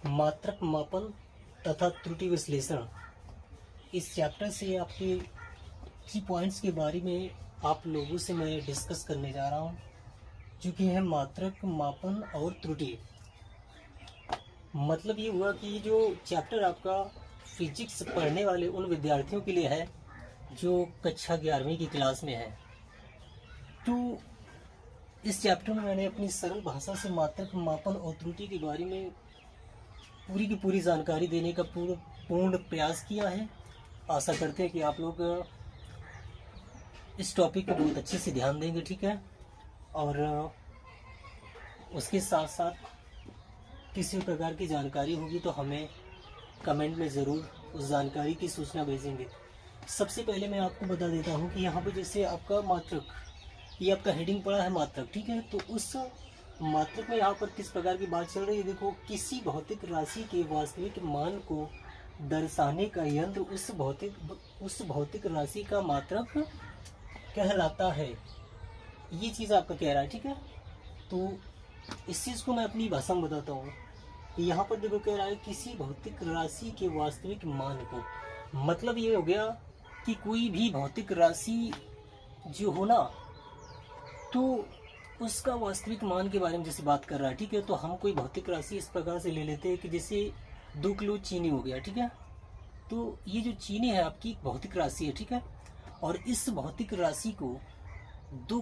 मात्रक मापन तथा त्रुटि विश्लेषण। इस चैप्टर से आपके की पॉइंट्स के बारे में आप लोगों से मैं डिस्कस करने जा रहा हूँ, जो कि है मात्रक मापन और त्रुटि। मतलब ये हुआ कि जो चैप्टर आपका फिजिक्स पढ़ने वाले उन विद्यार्थियों के लिए है जो कक्षा 11वीं की क्लास में है। तो इस चैप्टर में मैंने अपनी सरल भाषा से मात्रक मापन और त्रुटि के बारे में पूरी की पूरी जानकारी देने का पूर्ण प्रयास किया है। आशा करते हैं कि आप लोग इस टॉपिक को बहुत अच्छे से ध्यान देंगे, ठीक है। और उसके साथ साथ किसी प्रकार की जानकारी होगी तो हमें कमेंट में ज़रूर उस जानकारी की सूचना भेजेंगे। सबसे पहले मैं आपको बता देता हूँ कि यहाँ पर जैसे आपका मात्रक, ये आपका हेडिंग पड़ा है मात्रक, ठीक है। तो उस मात्रक में यहाँ पर किस प्रकार की बात चल रही है, देखो, किसी भौतिक राशि के वास्तविक मान को दर्शाने का यंत्र उस भौतिक राशि का मात्रक कहलाता है। ये चीज़ आपका कह रहा है, ठीक है। तो इस चीज़ को मैं अपनी भाषा में बताता हूँ। यहाँ पर देखो कह रहा है किसी भौतिक राशि के वास्तविक मान को, मतलब ये हो गया कि कोई भी भौतिक राशि जो हो ना, तो उसका वास्तविक मान के बारे में जैसे बात कर रहा है, ठीक है। तो हम कोई भौतिक राशि इस प्रकार से ले लेते हैं कि जैसे 2 किलो चीनी हो गया, ठीक है। तो ये जो चीनी है आपकी भौतिक राशि है, ठीक है। और इस भौतिक राशि को 2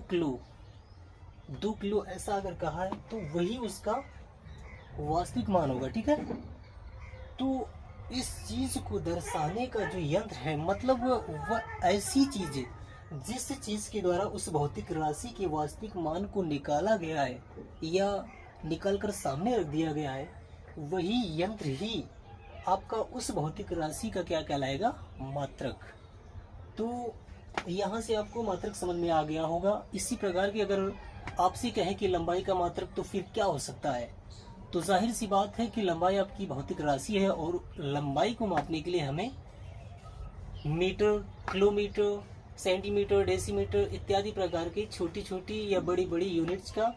किलो ऐसा अगर कहा है तो वही उसका वास्तविक मान होगा, ठीक है। तो इस चीज को दर्शाने का जो यंत्र है, मतलब वह ऐसी चीज है जिस चीज के द्वारा उस भौतिक राशि के वास्तविक मान को निकाला गया है या निकालकर सामने रख दिया गया है, वही यंत्र ही आपका उस भौतिक राशि का क्या कहलाएगा, मात्रक। तो यहाँ से आपको मात्रक समझ में आ गया होगा। इसी प्रकार की अगर आपसे कहें कि लंबाई का मात्रक, तो फिर क्या हो सकता है। तो जाहिर सी बात है कि लंबाई आपकी भौतिक राशि है और लंबाई को मापने के लिए हमें मीटर, किलोमीटर, सेंटीमीटर, डेसीमीटर इत्यादि प्रकार के छोटी छोटी या बड़ी बड़ी यूनिट्स का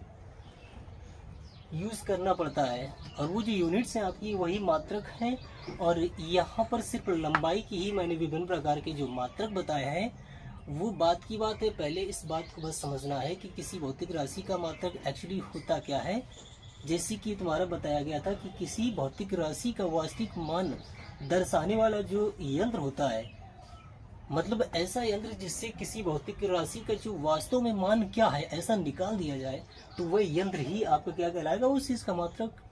यूज करना पड़ता है। और वो जो यूनिट्स हैं आपकी वही मात्रक हैं। और यहाँ पर सिर्फ लंबाई की ही मैंने विभिन्न प्रकार के जो मात्रक बताए हैं, वो बात की बात है। पहले इस बात को बस समझना है कि किसी भौतिक राशि का मात्रक एक्चुअली होता क्या है। जैसे कि तुम्हारा बताया गया था कि किसी भौतिक राशि का वास्तविक मान दर्शाने वाला जो यंत्र होता है, मतलब ऐसा यंत्र जिससे किसी भौतिक राशि का जो वास्तव में मान क्या है ऐसा निकाल दिया जाए, तो वह यंत्र ही आपका क्या कहलाएगा, उस चीज का मात्रक,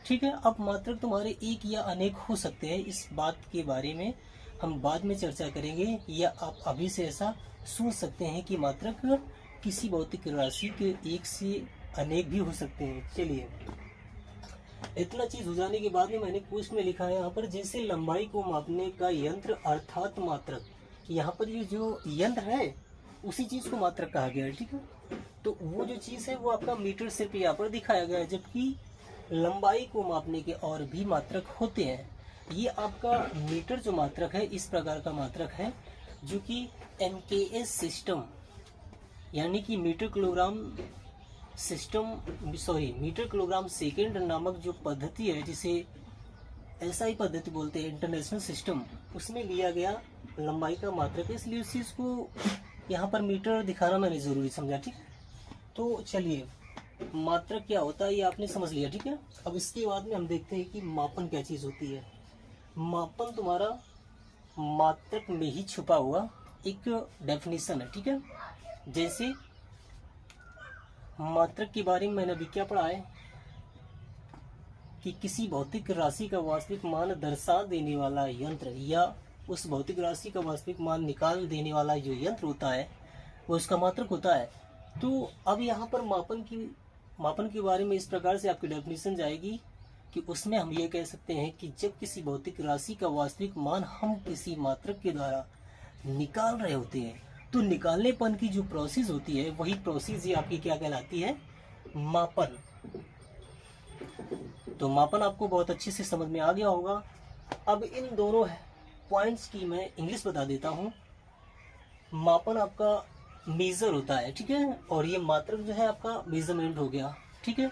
ठीक है। अब मात्रक तुम्हारे एक या अनेक हो सकते हैं, इस बात के बारे में हम बाद में चर्चा करेंगे, या आप अभी से ऐसा सोच सकते हैं कि मात्रक किसी भौतिक राशि के एक से अनेक भी हो सकते हैं। चलिए, इतना चीज हो जाने के बाद में मैंने क्वेश्चन में लिखा है यहाँ पर, जैसे लंबाई को मापने का यंत्र अर्थात मात्रक। यहाँ पर ये जो यंत्र है उसी चीज को मात्रक कहा गया है, ठीक है। तो वो जो चीज है वो आपका मीटर सिर्फ यहाँ पर दिखाया गया है, जबकि लंबाई को मापने के और भी मात्रक होते हैं। ये आपका मीटर जो मात्रक है इस प्रकार का मात्रक है, जो कि MKS सिस्टम यानी कि मीटर किलोग्राम सेकेंड नामक जो पद्धति है, जिसे SI पद्धति बोलते हैं, इंटरनेशनल सिस्टम, उसमें लिया गया लंबाई का मात्रक है। इसलिए उस चीज को यहाँ पर मीटर दिखाना मैंने जरूरी समझा, ठीक है। तो चलिए, मात्रक क्या होता है ये आपने समझ लिया, ठीक है। अब इसके बाद में हम देखते हैं कि मापन क्या चीज होती है। मापन तुम्हारा मात्रक में ही छुपा हुआ एक डेफिनेशन है, ठीक है। जैसे मात्रक के बारे में मैंने अभी क्या पढ़ा है कि किसी भौतिक राशि का वास्तविक मान दर्शा देने वाला यंत्र या उस भौतिक राशि का वास्तविक मान निकाल देने वाला जो यंत्र होता है वो उसका मात्रक होता है। तो अब यहाँ पर मापन के बारे में इस प्रकार से आपकी डेफिनेशन जाएगी कि उसमें हम ये कह सकते हैं कि जब किसी भौतिक राशि का वास्तविक मान हम किसी मात्रक के द्वारा निकाल रहे होते हैं, तो निकालनेपन की जो प्रोसेस होती है वही प्रोसेस ये आपकी क्या कहलाती है, मापन। तो मापन आपको बहुत अच्छे से समझ में आ गया होगा। अब इन दोनों पॉइंट्स की मैं इंग्लिश बता देता हूँ। मापन आपका मेजर होता है, ठीक है, और ये मात्रक जो है आपका मेजरमेंट हो गया, ठीक है।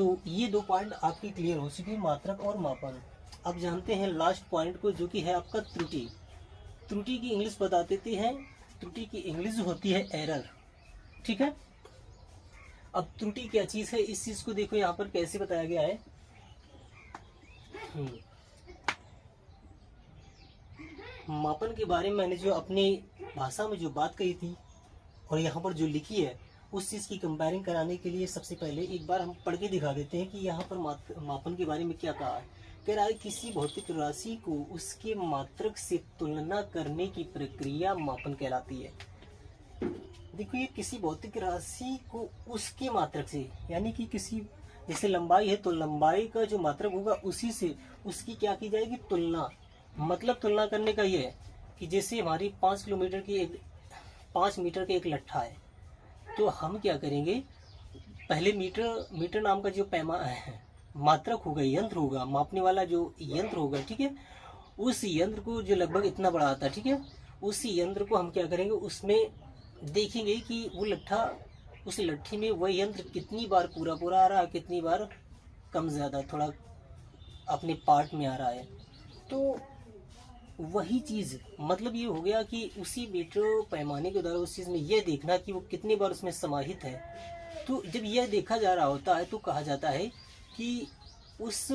तो ये 2 पॉइंट आपकी क्लियर हो चुके हैं, मात्रक और मापन। अब जानते हैं लास्ट पॉइंट को, जो कि है आपका त्रुटि। त्रुटि की इंग्लिश बता देते हैं। त्रुटि की इंग्लिश होती है एरर, ठीक है। अब त्रुटि क्या चीज है, इस चीज को देखो यहाँ पर कैसे बताया गया है। मापन के बारे में मैंने जो अपनी भाषा में जो बात कही थी और यहाँ पर जो लिखी है, उस चीज की कंपेयरिंग कराने के लिए सबसे पहले एक बार हम पढ़ के दिखा देते हैं कि यहाँ पर मापन के बारे में क्या कहा है। कह रहा है किसी भौतिक राशि को उसके मात्रक से तुलना करने की प्रक्रिया मापन कहलाती है। देखो ये किसी भौतिक राशि को उसके मात्रक से, यानी कि किसी जैसे लंबाई है तो लंबाई का जो मात्रक होगा उसी से उसकी क्या की जाएगी, तुलना। मतलब तुलना करने का ये है कि जैसे हमारी 5 मीटर का एक लट्ठा है, तो हम क्या करेंगे, पहले मीटर नाम का जो मात्रक होगा, यंत्र होगा, मापने वाला जो यंत्र होगा, ठीक है, उस यंत्र को जो लगभग इतना बड़ा आता है, ठीक है, उस यंत्र को हम क्या करेंगे, उसमें देखेंगे कि वो लट्ठा, उस लट्ठी में वह यंत्र कितनी बार पूरा आ रहा है, कितनी बार कम ज़्यादा थोड़ा अपने पार्ट में आ रहा है। तो वही चीज़, मतलब ये हो गया कि उसी मीटर पैमाने के द्वारा उस चीज़ में यह देखना कि वो कितनी बार उसमें समाहित है। तो जब यह देखा जा रहा होता है तो कहा जाता है कि उस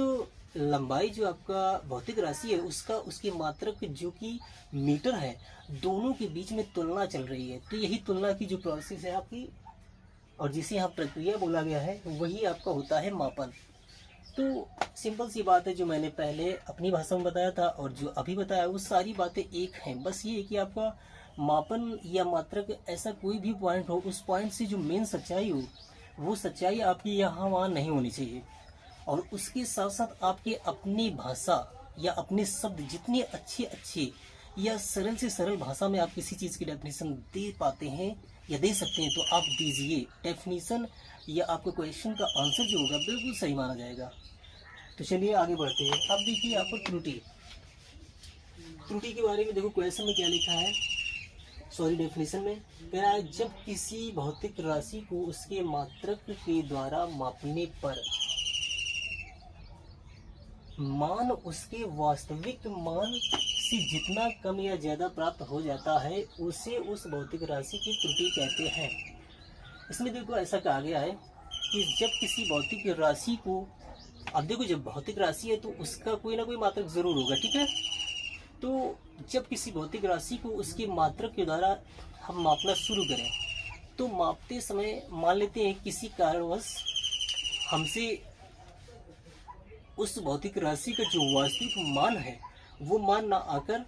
लंबाई जो आपका भौतिक राशि है उसका, उसकी मात्रक जो कि मीटर है, दोनों के बीच में तुलना चल रही है। तो यही तुलना की जो प्रोसेस है आपकी, और जिसे यहाँ प्रक्रिया बोला गया है, वही आपका होता है मापन। तो सिंपल सी बात है, जो मैंने पहले अपनी भाषा में बताया था और जो अभी बताया वो सारी बातें एक हैं। बस ये है कि आपका मापन या मात्रक ऐसा कोई भी पॉइंट हो, उस पॉइंट से जो मेन सच्चाई हो, वो सच्चाई आपकी यहाँ वहाँ नहीं होनी चाहिए। और उसके साथ साथ आपके अपनी भाषा या अपने शब्द जितने अच्छे या सरल से सरल भाषा में आप किसी चीज़ की डेफिनेशन दे पाते हैं या दे सकते हैं, तो आप दीजिए। डेफिनेशन या आपके क्वेश्चन का आंसर जो होगा बिल्कुल सही माना जाएगा। तो चलिए आगे बढ़ते हैं। अब देखिए यहाँ पर त्रुटि के बारे में देखो क्वेश्चन में क्या लिखा है, सॉरी डेफिनेशन में कह रहा है, जब किसी भौतिक राशि को उसके मात्रक के द्वारा मापने पर मान उसके वास्तविक मान से जितना कम या ज्यादा प्राप्त हो जाता है, उसे उस भौतिक राशि की त्रुटि कहते हैं। इसमें देखो ऐसा कहा गया है कि जब किसी भौतिक राशि को, अब देखो जब भौतिक राशि है तो उसका कोई ना कोई मात्रक जरूर होगा, ठीक है। तो जब किसी भौतिक राशि को उसके मात्रक के द्वारा हम मापना शुरू करें, तो मापते समय मान लेते हैं किसी कारणवश हमसे उस भौतिक राशि का जो वास्तविक मान है वो मान ना आकर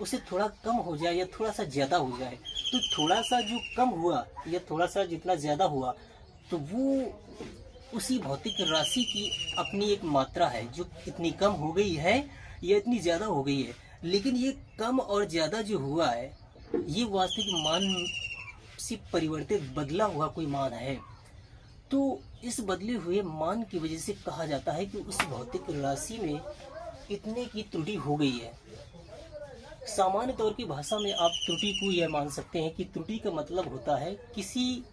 उसे थोड़ा कम हो जाए या थोड़ा सा ज़्यादा हो जाए। तो थोड़ा सा जो कम हुआ या थोड़ा सा जितना ज़्यादा हुआ, तो वो उसी भौतिक राशि की अपनी एक मात्रा है, जो इतनी कम हो गई है या इतनी ज़्यादा हो गई है। लेकिन ये कम और ज़्यादा जो हुआ है, ये वास्तविक मान से परिवर्तित बदला हुआ कोई मान है। तो इस बदले हुए मान की वजह से कहा जाता है कि उस भौतिक राशि में इतने की त्रुटि हो गई है। सामान्य तौर की भाषा में आप त्रुटि को यह मान सकते हैं कि त्रुटि का मतलब होता है किसी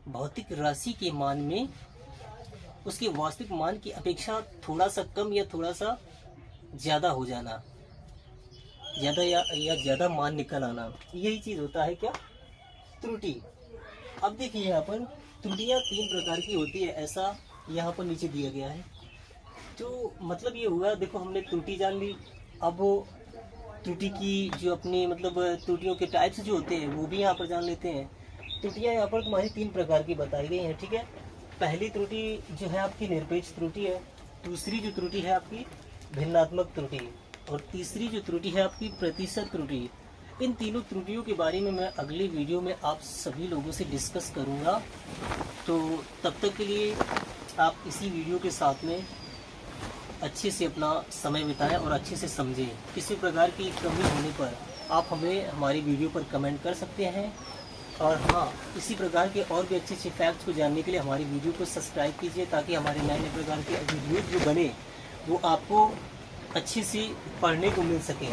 भौतिक राशि के मान में उसके वास्तविक मान की अपेक्षा थोड़ा सा कम या थोड़ा सा ज़्यादा हो जाना, ज़्यादा या ज़्यादा मान निकल आना, यही चीज़ होता है क्या, त्रुटि। अब देखिए यहाँ पर त्रुटियाँ 3 प्रकार की होती है, ऐसा यहाँ पर नीचे दिया गया है। तो मतलब ये हुआ, देखो हमने त्रुटि जान ली। अब त्रुटि की जो अपनी मतलब त्रुटियों के टाइप्स जो होते हैं वो भी यहाँ पर जान लेते हैं। त्रुटियाँ यहाँ पर तुम्हारी 3 प्रकार की बताई गई हैं, ठीक है। पहली त्रुटि जो है आपकी निरपेक्ष त्रुटि है, दूसरी जो त्रुटि है आपकी भिन्नात्मक त्रुटि, और तीसरी जो त्रुटि है आपकी प्रतिशत त्रुटि। इन तीनों त्रुटियों के बारे में मैं अगले वीडियो में आप सभी लोगों से डिस्कस करूंगा। तो तब तक के लिए आप इसी वीडियो के साथ में अच्छे से अपना समय बिताएं और अच्छे से समझें। किसी प्रकार की कमी होने पर आप हमें हमारी वीडियो पर कमेंट कर सकते हैं। और हाँ, इसी प्रकार के और भी अच्छे अच्छे फैक्ट्स को जानने के लिए हमारी वीडियो को सब्सक्राइब कीजिए, ताकि हमारे नए नए प्रकार के वीडियो जो बने वो आपको अच्छे से पढ़ने को मिल सके।